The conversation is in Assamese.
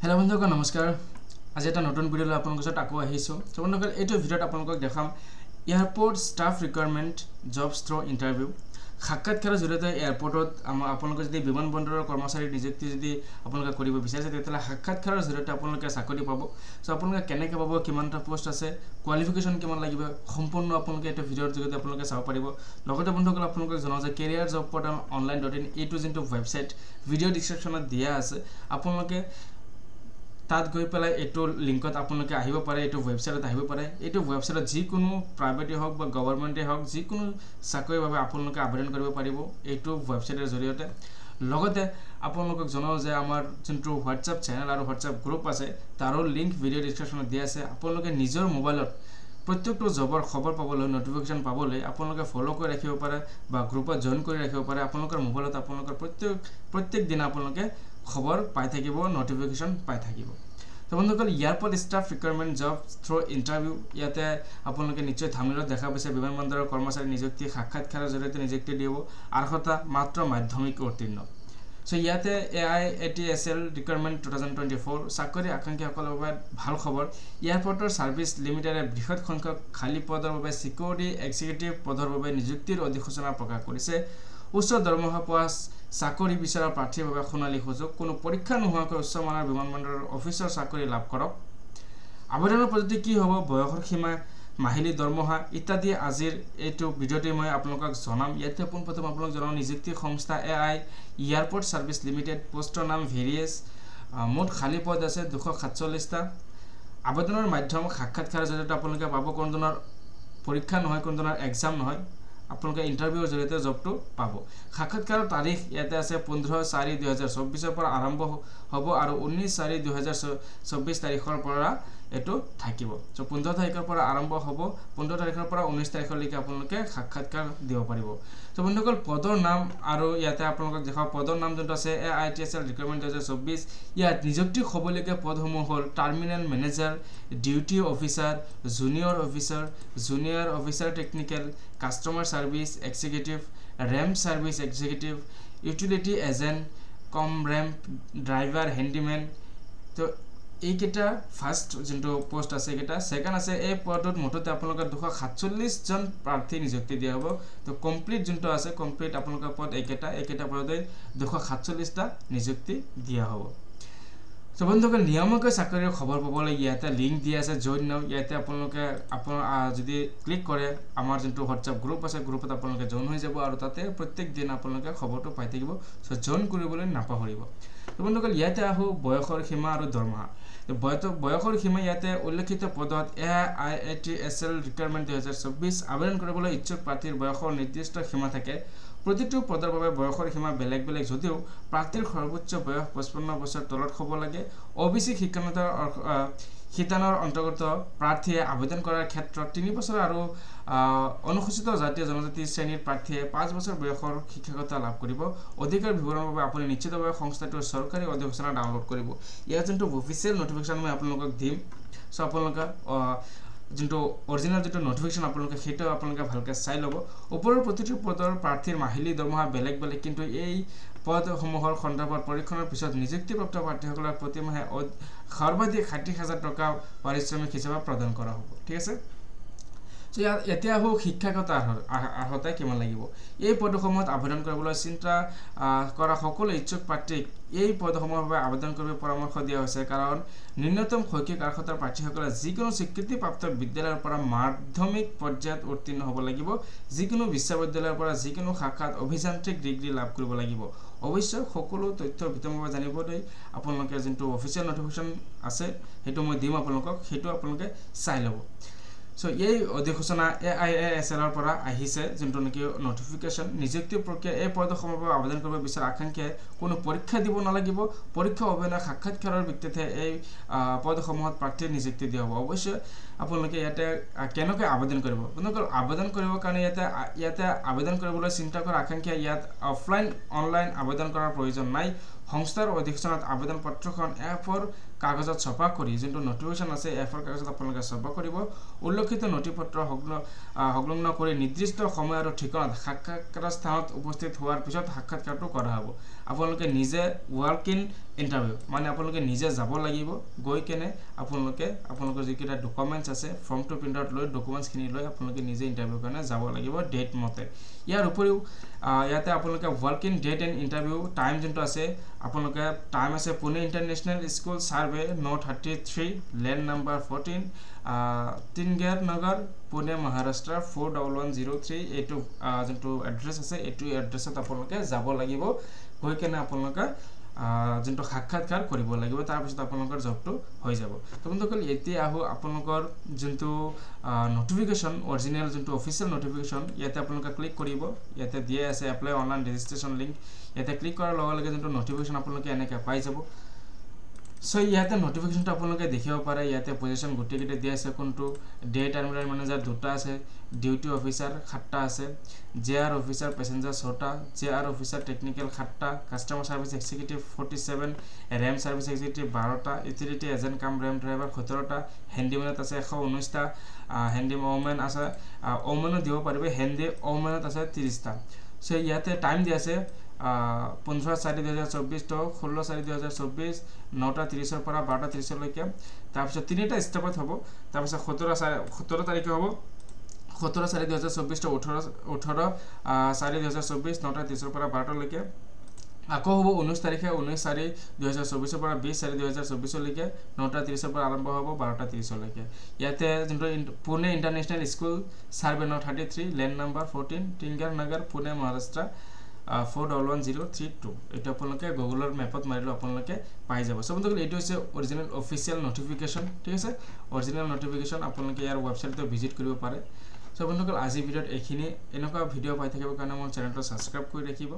हेलो बंधुगण नमस्कार। आज एक नतुन भिडिओ आपलोक ओचৰত আকৌ আহিছোঁ। तो बंधुगण এইটো ভিডিঅ'ত আপোনালোকক দেখাম airport staff requirement jobs through interview. সাক্ষাৎকাৰৰ জৰিয়তে এয়াৰপোৰ্টত আপোনালোকে যদি বিমানবন্দৰৰ কৰ্মচাৰী নিযুক্তি যদি আপোনালোকে কৰিব বিচাৰিছে তেতিয়াহ'লে সাক্ষাৎকাৰৰ জৰিয়তে আপোনালোকে চাকৰি পাব। সো আপোনালোকে কেনেকৈ পাব, কিমানটা পোষ্ট আছে, কোৱালিফিকেশ্যন কিমান লাগিব, সম্পূৰ্ণ আপোনালোকে এইটো ভিডিঅ'ৰ জৰিয়তে আপোনালোকে চাব পাৰিব। লগতে বন্ধুসকল আপোনালোকক জনাওঁ যে কেৰিয়াৰ জব পৰ্টেল online.in এইটো যোনটো ৱেবছাইট ভিডিঅ' ডিছক্ৰিপশ্যনত দিয়া আছে, আপোনালোকে তাত গৈ পেলাই এইটো লিংকত আপোনালোকে আহিব পাৰে, এইটো ৱেবছাইটত আহিব পাৰে। এইটো ৱেবছাইটত যিকোনো প্ৰাইভেটেই হওক বা গভৰ্ণমেণ্টেই হওক যিকোনো চাকৰিৰ বাবে আপোনালোকে আবেদন কৰিব পাৰিব এইটো ৱেবছাইটৰ জৰিয়তে। লগতে আপোনালোকক জনাওঁ যে আমাৰ যোনটো হোৱাটছআপ চেনেল আৰু হোৱাটছআপ গ্ৰুপ আছে তাৰো লিংক ভিডিঅ' ডিছক্ৰিপশ্যনত দিয়া আছে। আপোনালোকে নিজৰ মোবাইলত প্ৰত্যেকটো জবৰ খবৰ পাবলৈ, নটিফিকেশ্যন পাবলৈ আপোনালোকে ফ'ল' কৰি ৰাখিব পাৰে বা গ্ৰুপত জইন কৰি ৰাখিব পাৰে। আপোনালোকৰ মোবাইলত আপোনালোকৰ প্ৰত্যেক দিনা আপোনালোকে খবৰ পাই থাকিব, নটিফিকেশ্যন পাই থাকিব। তো বন্ধুসকল airport staff requirement job through interview, ইয়াতে আপোনালোকে নিশ্চয় থাম্বনেইলত দেখা পাইছে বিমানবন্দৰৰ কৰ্মচাৰী নিযুক্তি, সাক্ষাৎকাৰৰ জৰিয়তে নিযুক্তি দিব, আৰ্হতা মাত্ৰ মাধ্যমিক উত্তীৰ্ণ। সো ইয়াতে AIATSL ৰিকুৱাৰমেণ্ট 2024 চাকৰি আকাংক্ষীসকলৰ বাবে ভাল খবৰ। এয়াৰপোৰ্টৰ ছাৰ্ভিচ লিমিটেডে বৃহৎ সংখ্যক খালী পদৰ বাবে চিকিউৰিটি এক্সিকিউটিভ পদৰ বাবে নিযুক্তিৰ অধিসূচনা প্ৰকাশ কৰিছে। উচ্চ দৰমহা পোৱা চাকৰি বিচৰা প্ৰাৰ্থীৰ বাবে সোণালী সুযোগ। কোনো পৰীক্ষা নোহোৱাকৈ উচ্চমানৰ বিমানবন্দৰৰ অফিচৰ চাকৰি লাভ কৰক। আবেদনৰ পদ্ধতি কি হ'ব, বয়সৰ সীমা, মাহিলী দৰমহা ইত্যাদি আজিৰ এইটো ভিডিঅ'তে মই আপোনালোকক জনাম। ইয়াতে পোনপ্ৰথম আপোনালোক জনাওঁ নিযুক্তি সংস্থা AI এয়াৰপোৰ্ট ছাৰ্ভিচ লিমিটেড, পোষ্টৰ নাম ভেৰিয়াছ, মুঠ খালী পদ আছে 247টা। আবেদনৰ মাধ্যম সাক্ষাৎকাৰৰ জৰিয়তে আপোনালোকে পাব, কোনো ধৰণৰ পৰীক্ষা নহয়, কোনো ধৰণৰ এক্সাম নহয়, আপোনালোকে ইণ্টাৰভিউৰ জৰিয়তে জবটো পাব। সাক্ষাৎকাৰৰ তাৰিখ ইয়াতে আছে 15/4/2024 পৰা আৰম্ভ হ'ব আৰু 19/4/2024 তাৰিখৰ পৰা এইটো থাকিব। সো 15 তাৰিখৰ পৰা আৰম্ভ হ'ব, 15 তাৰিখৰ পৰা 19 তাৰিখলৈকে আপোনালোকে সাক্ষাৎকাৰ দিব পাৰিব। তো বন্ধুসকল পদৰ নাম আৰু ইয়াতে আপোনালোকক দেখাওঁ পদৰ নাম যোনটো আছে AIATSL ৰিকুৱাৰমেণ্ট 2024। ইয়াত নিযুক্তি হ'বলগীয়া পদসমূহ হ'ল terminal manager, duty officer, junior officer technical, customer service executive, ramp service executive, utility agent, cum ramp driver, handymen. তো এইকেইটা ফাৰ্ষ্ট যোনটো পোষ্ট আছে এইকেইটা। ছেকেণ্ড আছে এই পদত মুঠতে আপোনালোকে 247জন প্ৰাৰ্থী নিযুক্তি দিয়া হ'ব। তো কমপ্লিট যোনটো আছে কমপ্লিট আপোনালোকৰ পদ এইকেইটা পদতে 247টা নিযুক্তি দিয়া হ'ব। তো বন্ধুসকল নিয়মীয়াকৈ চাকৰিৰ খবৰ পাবলৈ ইয়াতে লিংক দিয়া আছে, জইন নাও। ইয়াতে আপোনালোকে যদি ক্লিক কৰে আমাৰ যোনটো হোৱাটছআপ গ্ৰুপ আছে গ্ৰুপত আপোনালোকে জইন হৈ যাব আৰু তাতে প্ৰত্যেক দিন আপোনালোকে খবৰটো পাই থাকিব। সো জইন কৰিবলৈ নাপাহৰিব। তো বন্ধুসকল ইয়াতে আহোঁ বয়সৰ সীমা আৰু দৰমহা। বয়সৰ সীমা ইয়াতে উল্লেখিত পদত AIATSL ৰিকুৱাৰমেণ্ট 2024 আবেদন কৰিবলৈ ইচ্ছুক প্ৰাৰ্থীৰ বয়সৰ নিৰ্দিষ্ট সীমা থাকে। প্ৰতিটো পদৰ বাবে বয়সৰ সীমা বেলেগ বেলেগ যদিও প্ৰাৰ্থীৰ সৰ্বোচ্চ বয়স 55 বছৰ তলত হ'ব লাগে। OBC শিতানৰ অন্তৰ্গত প্ৰাৰ্থীয়ে আবেদন কৰাৰ ক্ষেত্ৰত 3 বছৰ আৰু অনুসূচিত জাতি জনজাতি শ্ৰেণীৰ প্ৰাৰ্থীয়ে 5 বছৰ বয়সৰ শিক্ষাগতা লাভ কৰিব। অধিকাৰ বিৱৰণৰ বাবে আপুনি নিশ্চিতভাৱে সংস্থাটোৰ চৰকাৰী অধিসূচনা ডাউনলোড কৰিব। ইয়াৰ যোনটো অফিচিয়েল নটিফিকেশ্যন মই আপোনালোকক দিম। সো আপোনালোকে যোনটো অৰিজিনেল যোনটো নটিফিকেশ্যন আপোনালোকে সেইটো আপোনালোকে ভালকৈ চাই ল'ব। ওপৰৰ প্ৰতিটো পদৰ প্ৰাৰ্থীৰ মাহিলী দৰমহা বেলেগ বেলেগ, কিন্তু এই পদসমূহৰ সন্দৰ্ভত পৰীক্ষণৰ পিছত নিযুক্তিপ্ৰাপ্ত প্ৰাৰ্থীসকলৰ প্ৰতি মাহে সৰ্বাধিক 60,000 টকা পাৰিশ্ৰমিক হিচাপে প্ৰদান কৰা হ'ব। ঠিক আছে। সো এতিয়া আহোঁ শিক্ষাগত আৰ্হতা কিমান লাগিব। এই পদসমূহত আবেদন কৰিবলৈ চিন্তা কৰা সকলো ইচ্ছুক প্ৰাৰ্থীক এই পদসমূহৰ বাবে আবেদন কৰিব পৰামৰ্শ দিয়া হৈছে, কাৰণ ন্যূনতম শৈক্ষিক আৰ্হতাৰ প্ৰাৰ্থীসকলে যিকোনো স্বীকৃতিপ্ৰাপ্ত বিদ্যালয়ৰ পৰা মাধ্যমিক পৰ্যায়ত উত্তীৰ্ণ হ'ব লাগিব। যিকোনো বিশ্ববিদ্যালয়ৰ পৰা যিকোনো শাখাত অভিযান্ত্ৰিক ডিগ্ৰী লাভ কৰিব লাগিব। অৱশ্যে সকলো তথ্য বিতংভাৱে জানিবলৈ আপোনালোকে যোনটো অফিচিয়েল নটিফিকেশ্যন আছে সেইটো মই দিম আপোনালোকক, সেইটো আপোনালোকে চাই ল'ব। সো এই অধিসূচনা AIASLৰ পৰা আহিছে যোনটো নেকি নটিফিকেশ্যন। নিযুক্তি প্ৰক্ৰিয়া এই পদসমূহৰ বাবে আবেদন কৰিব বিচৰা আকাংক্ষীয়ে কোনো পৰীক্ষা দিব নালাগিব। পৰীক্ষা অবিহনে সাক্ষাৎকাৰৰ ভিত্তিতে এই পদসমূহত প্ৰাৰ্থীৰ নিযুক্তি দিয়া হ'ব। অৱশ্যে আপোনালোকে ইয়াতে কেনেকৈ আবেদন কৰিব, আপোনালোকৰ আবেদন কৰিবৰ কাৰণে ইয়াতে আবেদন কৰিবলৈ চিন্তা কৰা আকাংক্ষীয়ে ইয়াত অনলাইন আবেদন কৰাৰ প্ৰয়োজন নাই। সংস্থাৰ অধিসূচনাত আবেদন পত্ৰখন A4 কাগজত ছপা কৰি যোনটো নটিফিকেশ্যন আছে A4 কাগজত আপোনালোকে ছপা কৰিব। উল্লেখিত নথিপত্ৰ সংলগ্ন কৰি নিৰ্দিষ্ট সময় আৰু ঠিকনাত সাক্ষাৎকাৰ স্থানত উপস্থিত হোৱাৰ পিছত সাক্ষাৎকাৰটো কৰা হ'ব। আপোনালোকে নিজে ওয়াৰ্ক ইন ইন্টাৰভিউ মানে আপোনালোকে নিজে যাব লাগিব গৈ কেনে আপোনালোকৰ যিকেইটা ডকুমেন্টস আছে ফৰ্ম টু প্ৰিন্ট আউট লৈ ডকুমেন্টস খিনি লৈ আপোনালোকে নিজে ইন্টাৰভিউ কাৰণে যাব লাগিব ডেট মতে ইয়াৰ উপৰিও ইয়াতে আপোনালোকে work in date and interview time যোনটো আছে আপোনালোকে টাইম আছে Pune international school survey no 33 lane number 14 Tingre Nagar Pune Maharashtra 41103 এটো যোনটো এড্ৰেছ আছে এটো এড্ৰেছত আপোনালোকে যাব লাগিব গৈ কেনে আপোনালোকে যোনটো সাক্ষাৎকাৰ কৰিব লাগিব তাৰ পিছত আপোনালোকৰ জবটো হৈ যাব তো বন্ধুসকল এতিয়া আহো আপোনালোকৰ যোনটো নোটিফিকেশন অৰিজিনাল যোনটো অফিচিয়েল নোটিফিকেশন ইয়াতে আপোনালোকে ক্লিক কৰিব ইয়াতে দিয়া আছে এপ্লাই অনলাইন ৰেজিষ্ট্ৰেচন লিংক ইয়াতে ক্লিক কৰাৰ লগে লগে যোনটো নোটিফিকেশন আপোনালোকে এনেকৈ পাই যাব সো ইয়াতে নোটিফিকেশনটো আপোনালোকে দেখিব পাৰে ইয়াতে পজিশন গুটেকিতে দিয়া আছে কোনটো ডে টার্মিনাল ম্যানেজার দুটা আছে ডিউটি অফিসার 7টা আছে জেআর অফিসার প্যাসেঞ্জার 6টা জেআর অফিসার টেকনিক্যাল 7টা customer service executive 47 ramp service executive 12টা utility agent cum ramp driver 17টা হ্যান্ডিম্যানত আছে 119টা হ্যান্ডি ওমেন আছে ওমেনও দিব পাৰিবে হ্যান্ডি ওমেনত আছে 30টা সো ইয়াতে টাইম দিয়া আছে 15/4/2024 to 16/4/2024 9:30 পৰা 12:30 লৈকে তাৰপিছত তিনিটা ষ্টেপত হ'ব তাৰপিছত 17 তাৰিখে হ'ব 17/4/2024 to 18/4/2024 9:30 পৰা 12 লৈকে আকৌ হ'ব 19 তাৰিখে 19/4/2024 পৰা 20/4/2024 লৈকে 9:30 পৰা আৰম্ভ হ'ব 12:30 লৈকে ইয়াতে যোনটো পুনে ইন্টাৰনেশ্যনেল স্কুল সাৰ্ভে নো 33 লেন নাম্বাৰ 14 টিংগাৰ নগৰ পুনে মহাৰাষ্ট্ৰ 41103 এটা আপোনালোকে গুগলৰ ম্যাপত মাৰিলে আপোনালোকে পাই যাব সো বন্ধুসকল এটো হৈছে অৰিজিনাল অফিচিয়েল নোটিফিকেশন ঠিক আছে অৰিজিনাল নোটিফিকেশন আপোনালোকে ইয়াৰ ওয়েবসাইটটো ভিজিট কৰিব পাৰে সো বন্ধুসকল আজি ভিডিওত এইখিনি এনেকুৱা ভিডিও পাই থাকিব কাৰণে মোৰ চেনেলটো সাবস্ক্ৰাইব কৰি ৰাখিব